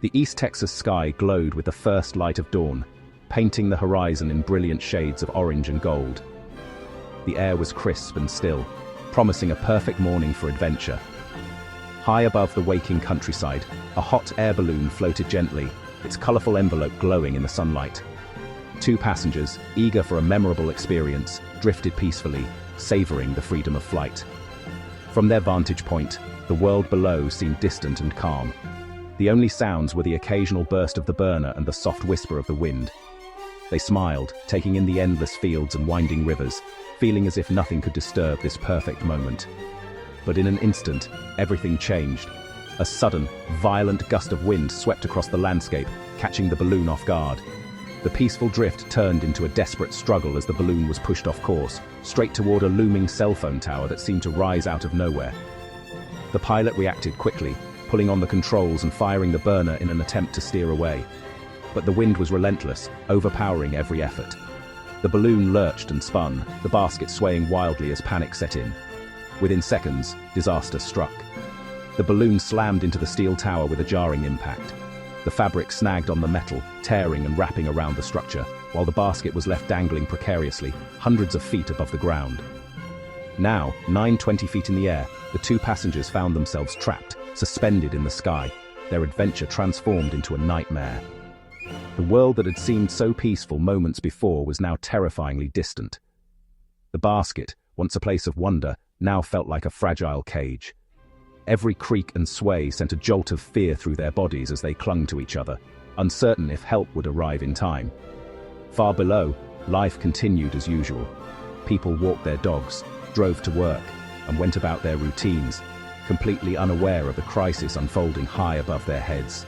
The East Texas sky glowed with the first light of dawn, painting the horizon in brilliant shades of orange and gold. The air was crisp and still, promising a perfect morning for adventure. High above the waking countryside, a hot air balloon floated gently, its colorful envelope glowing in the sunlight. Two passengers, eager for a memorable experience, drifted peacefully, savoring the freedom of flight. From their vantage point, the world below seemed distant and calm. The only sounds were the occasional burst of the burner and the soft whisper of the wind. They smiled, taking in the endless fields and winding rivers, feeling as if nothing could disturb this perfect moment. But in an instant, everything changed. A sudden, violent gust of wind swept across the landscape, catching the balloon off guard. The peaceful drift turned into a desperate struggle as the balloon was pushed off course, straight toward a looming cell phone tower that seemed to rise out of nowhere. The pilot reacted quickly, pulling on the controls and firing the burner in an attempt to steer away. But the wind was relentless, overpowering every effort. The balloon lurched and spun, the basket swaying wildly as panic set in. Within seconds, disaster struck. The balloon slammed into the steel tower with a jarring impact. The fabric snagged on the metal, tearing and wrapping around the structure, while the basket was left dangling precariously, hundreds of feet above the ground. Now, 20 feet in the air, the two passengers found themselves trapped, suspended in the sky, their adventure transformed into a nightmare. The world that had seemed so peaceful moments before was now terrifyingly distant. The basket, once a place of wonder, now felt like a fragile cage. Every creak and sway sent a jolt of fear through their bodies as they clung to each other, uncertain if help would arrive in time. Far below, life continued as usual. People walked their dogs, drove to work, and went about their routines, completely unaware of the crisis unfolding high above their heads.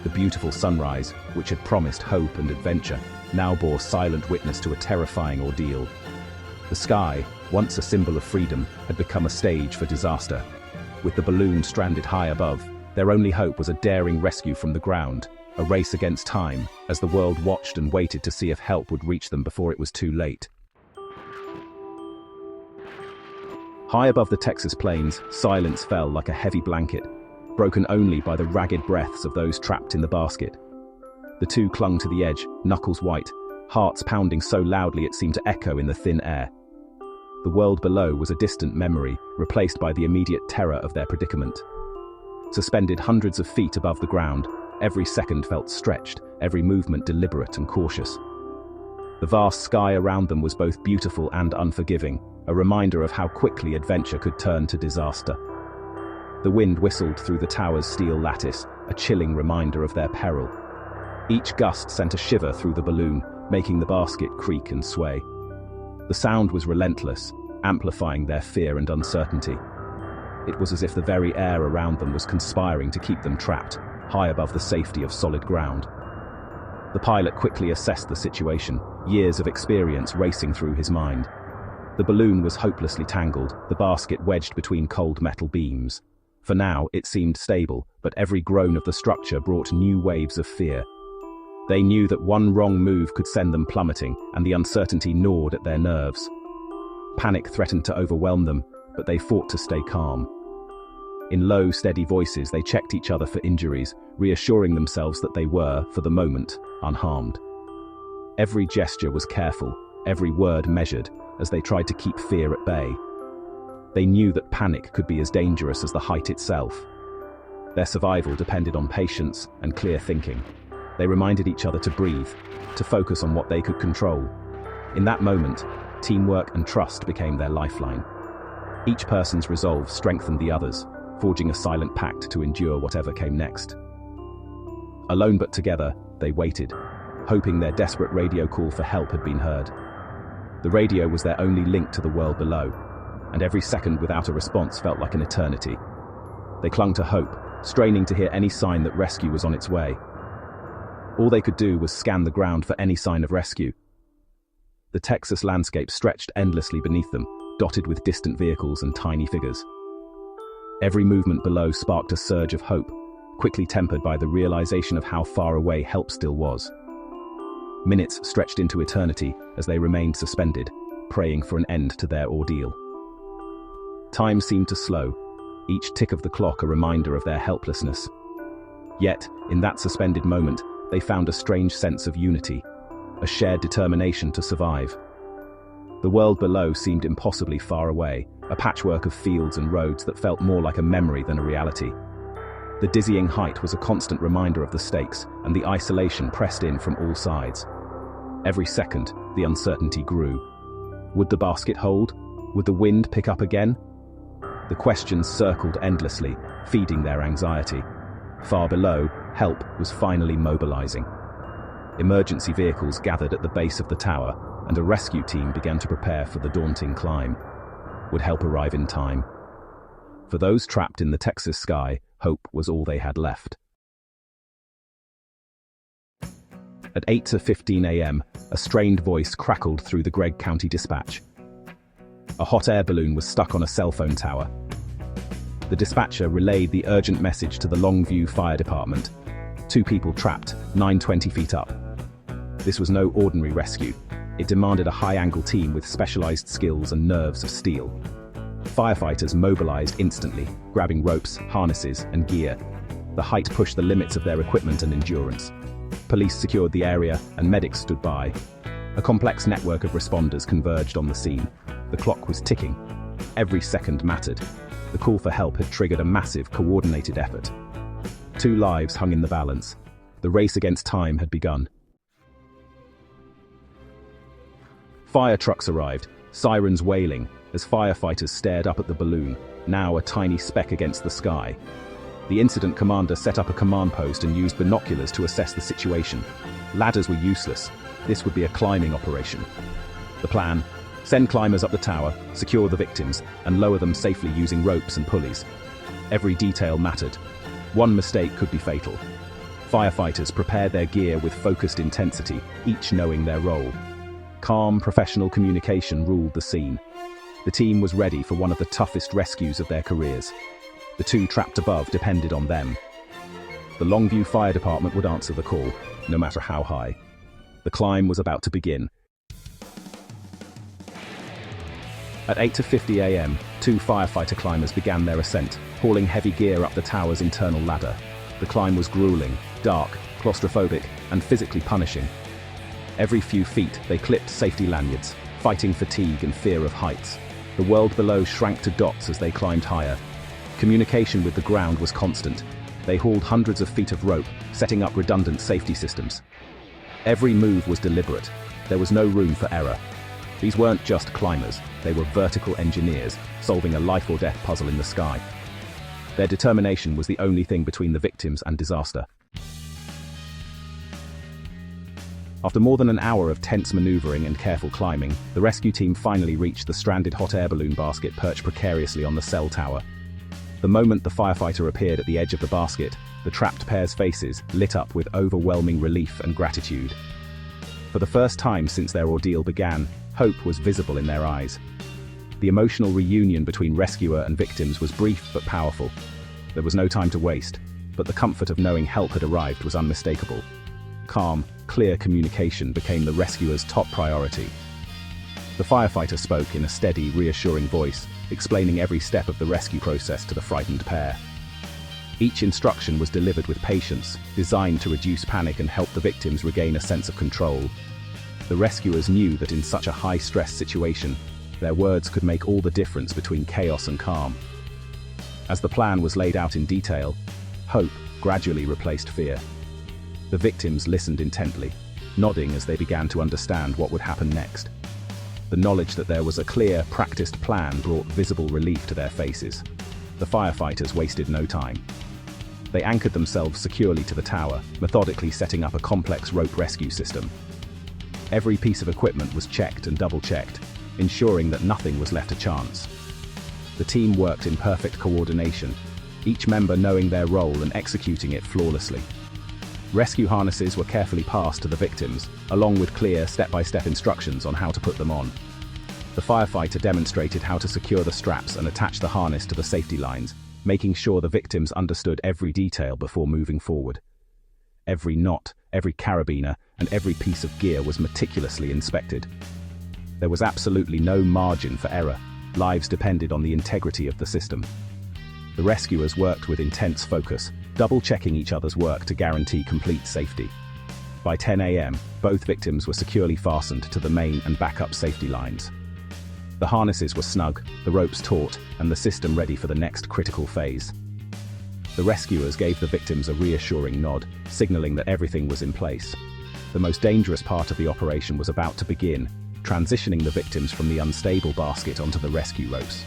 The beautiful sunrise, which had promised hope and adventure, now bore silent witness to a terrifying ordeal. The sky, once a symbol of freedom, had become a stage for disaster. With the balloon stranded high above, their only hope was a daring rescue from the ground, a race against time, as the world watched and waited to see if help would reach them before it was too late. High above the Texas plains, silence fell like a heavy blanket, broken only by the ragged breaths of those trapped in the basket. The two clung to the edge, knuckles white, hearts pounding so loudly it seemed to echo in the thin air. The world below was a distant memory, replaced by the immediate terror of their predicament. Suspended hundreds of feet above the ground, every second felt stretched, every movement deliberate and cautious. The vast sky around them was both beautiful and unforgiving, a reminder of how quickly adventure could turn to disaster. The wind whistled through the tower's steel lattice, a chilling reminder of their peril. Each gust sent a shiver through the balloon, making the basket creak and sway. The sound was relentless, amplifying their fear and uncertainty. It was as if the very air around them was conspiring to keep them trapped, high above the safety of solid ground. The pilot quickly assessed the situation, years of experience racing through his mind. The balloon was hopelessly tangled, the basket wedged between cold metal beams. For now, it seemed stable, but every groan of the structure brought new waves of fear. They knew that one wrong move could send them plummeting, and the uncertainty gnawed at their nerves. Panic threatened to overwhelm them, but they fought to stay calm. In low, steady voices, they checked each other for injuries, reassuring themselves that they were, for the moment, unharmed. Every gesture was careful, every word measured, as they tried to keep fear at bay. They knew that panic could be as dangerous as the height itself. Their survival depended on patience and clear thinking. They reminded each other to breathe, to focus on what they could control. In that moment, teamwork and trust became their lifeline. Each person's resolve strengthened the others, forging a silent pact to endure whatever came next. Alone but together, they waited, hoping their desperate radio call for help had been heard. The radio was their only link to the world below, and every second without a response felt like an eternity. They clung to hope, straining to hear any sign that rescue was on its way. All they could do was scan the ground for any sign of rescue. The Texas landscape stretched endlessly beneath them, dotted with distant vehicles and tiny figures. Every movement below sparked a surge of hope, quickly tempered by the realization of how far away help still was. Minutes stretched into eternity as they remained suspended, praying for an end to their ordeal. Time seemed to slow, each tick of the clock a reminder of their helplessness. Yet, in that suspended moment, they found a strange sense of unity, a shared determination to survive. The world below seemed impossibly far away, a patchwork of fields and roads that felt more like a memory than a reality. The dizzying height was a constant reminder of the stakes, and the isolation pressed in from all sides. Every second, the uncertainty grew. Would the basket hold? Would the wind pick up again? The questions circled endlessly, feeding their anxiety. Far below, help was finally mobilizing. Emergency vehicles gathered at the base of the tower, and a rescue team began to prepare for the daunting climb. Would help arrive in time? For those trapped in the Texas sky, hope was all they had left. At 8:15 a.m., a strained voice crackled through the Gregg County Dispatch. A hot air balloon was stuck on a cell phone tower. The dispatcher relayed the urgent message to the Longview Fire Department. 2 people trapped, 920 feet up. This was no ordinary rescue. It demanded a high-angle team with specialized skills and nerves of steel. Firefighters mobilized instantly, grabbing ropes, harnesses, and gear. The height pushed the limits of their equipment and endurance. Police secured the area, and medics stood by. A complex network of responders converged on the scene. The clock was ticking. Every second mattered. The call for help had triggered a massive, coordinated effort. 2 lives hung in the balance. The race against time had begun. Fire trucks arrived, sirens wailing, as firefighters stared up at the balloon, now a tiny speck against the sky. The incident commander set up a command post and used binoculars to assess the situation. Ladders were useless. This would be a climbing operation. The plan: send climbers up the tower, secure the victims, and lower them safely using ropes and pulleys. Every detail mattered. One mistake could be fatal. Firefighters prepared their gear with focused intensity, each knowing their role. Calm, professional communication ruled the scene. The team was ready for one of the toughest rescues of their careers. The 2 trapped above depended on them. The Longview Fire Department would answer the call, no matter how high. The climb was about to begin. At 8:50 a.m., 2 firefighter climbers began their ascent, hauling heavy gear up the tower's internal ladder. The climb was grueling, dark, claustrophobic, and physically punishing. Every few feet, they clipped safety lanyards, fighting fatigue and fear of heights. The world below shrank to dots as they climbed higher. Communication with the ground was constant. They hauled hundreds of feet of rope, setting up redundant safety systems. Every move was deliberate. There was no room for error. These weren't just climbers, they were vertical engineers, solving a life-or-death puzzle in the sky. Their determination was the only thing between the victims and disaster. After more than an hour of tense maneuvering and careful climbing, the rescue team finally reached the stranded hot air balloon basket perched precariously on the cell tower. The moment the firefighter appeared at the edge of the basket, the trapped pair's faces lit up with overwhelming relief and gratitude. For the first time since their ordeal began, hope was visible in their eyes. The emotional reunion between rescuer and victims was brief but powerful. There was no time to waste, but the comfort of knowing help had arrived was unmistakable. Calm, clear communication became the rescuer's top priority. The firefighter spoke in a steady, reassuring voice, explaining every step of the rescue process to the frightened pair. Each instruction was delivered with patience, designed to reduce panic and help the victims regain a sense of control. The rescuers knew that in such a high-stress situation, their words could make all the difference between chaos and calm. As the plan was laid out in detail, hope gradually replaced fear. The victims listened intently, nodding as they began to understand what would happen next. The knowledge that there was a clear, practiced plan brought visible relief to their faces. The firefighters wasted no time. They anchored themselves securely to the tower, methodically setting up a complex rope rescue system. Every piece of equipment was checked and double-checked, ensuring that nothing was left to chance. The team worked in perfect coordination, each member knowing their role and executing it flawlessly. Rescue harnesses were carefully passed to the victims, along with clear step-by-step instructions on how to put them on. The firefighter demonstrated how to secure the straps and attach the harness to the safety lines, making sure the victims understood every detail before moving forward. Every knot, every carabiner, and every piece of gear was meticulously inspected. There was absolutely no margin for error. Lives depended on the integrity of the system. The rescuers worked with intense focus, double-checking each other's work to guarantee complete safety. By 10 a.m., both victims were securely fastened to the main and backup safety lines. The harnesses were snug, the ropes taut, and the system ready for the next critical phase. The rescuers gave the victims a reassuring nod, signaling that everything was in place. The most dangerous part of the operation was about to begin, transitioning the victims from the unstable basket onto the rescue ropes.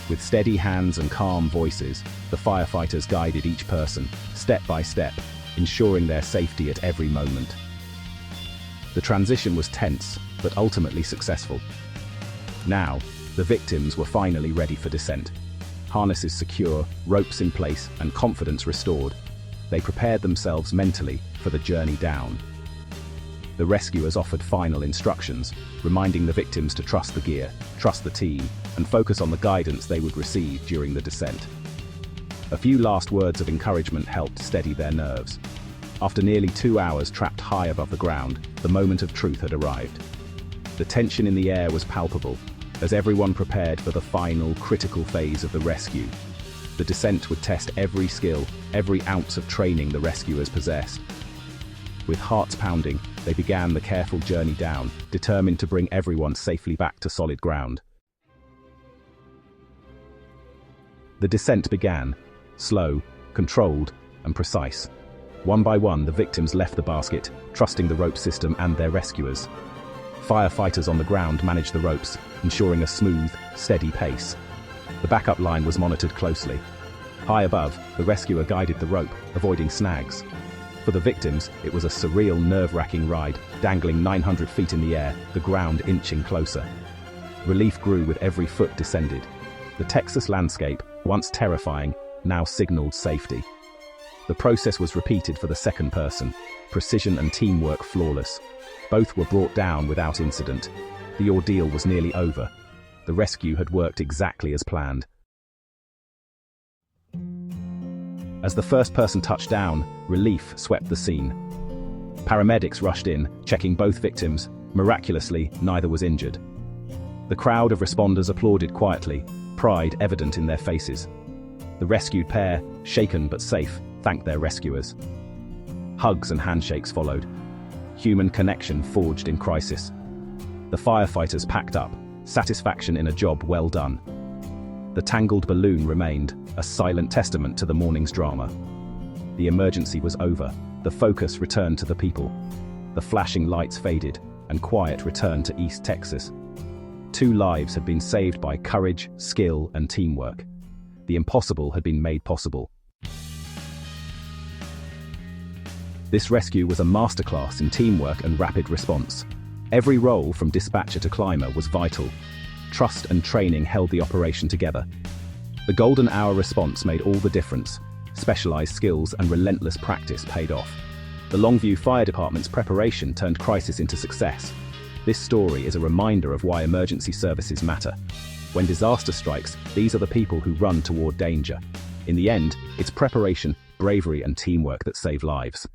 With steady hands and calm voices, the firefighters guided each person, step by step, ensuring their safety at every moment. The transition was tense, but ultimately successful. Now, the victims were finally ready for descent. Harnesses secure, ropes in place, and confidence restored, they prepared themselves mentally for the journey down. The rescuers offered final instructions, reminding the victims to trust the gear, trust the team, and focus on the guidance they would receive during the descent. A few last words of encouragement helped steady their nerves. After nearly 2 hours trapped high above the ground, the moment of truth had arrived. The tension in the air was palpable, as everyone prepared for the final, critical phase of the rescue. The descent would test every skill, every ounce of training the rescuers possessed. With hearts pounding, they began the careful journey down, determined to bring everyone safely back to solid ground. The descent began, slow, controlled, and precise. One by one, the victims left the basket, trusting the rope system and their rescuers. Firefighters on the ground managed the ropes, ensuring a smooth, steady pace. The backup line was monitored closely. High above, the rescuer guided the rope, avoiding snags. For the victims, it was a surreal, nerve-wracking ride, dangling 900 feet in the air, the ground inching closer. Relief grew with every foot descended. The Texas landscape, once terrifying, now signaled safety. The process was repeated for the second person, precision and teamwork flawless. Both were brought down without incident. The ordeal was nearly over. The rescue had worked exactly as planned. As the first person touched down, relief swept the scene. Paramedics rushed in, checking both victims. Miraculously, neither was injured. The crowd of responders applauded quietly, pride evident in their faces. The rescued pair, shaken but safe, thanked their rescuers. Hugs and handshakes followed. Human connection forged in crisis. The firefighters packed up, satisfaction in a job well done. The tangled balloon remained, a silent testament to the morning's drama. The emergency was over, the focus returned to the people. The flashing lights faded, and quiet returned to East Texas. 2 lives had been saved by courage, skill, and teamwork. The impossible had been made possible. This rescue was a masterclass in teamwork and rapid response. Every role, from dispatcher to climber, was vital. Trust and training held the operation together. The golden hour response made all the difference. Specialized skills and relentless practice paid off. The Longview Fire Department's preparation turned crisis into success. This story is a reminder of why emergency services matter. When disaster strikes, these are the people who run toward danger. In the end, it's preparation, bravery, and teamwork that save lives.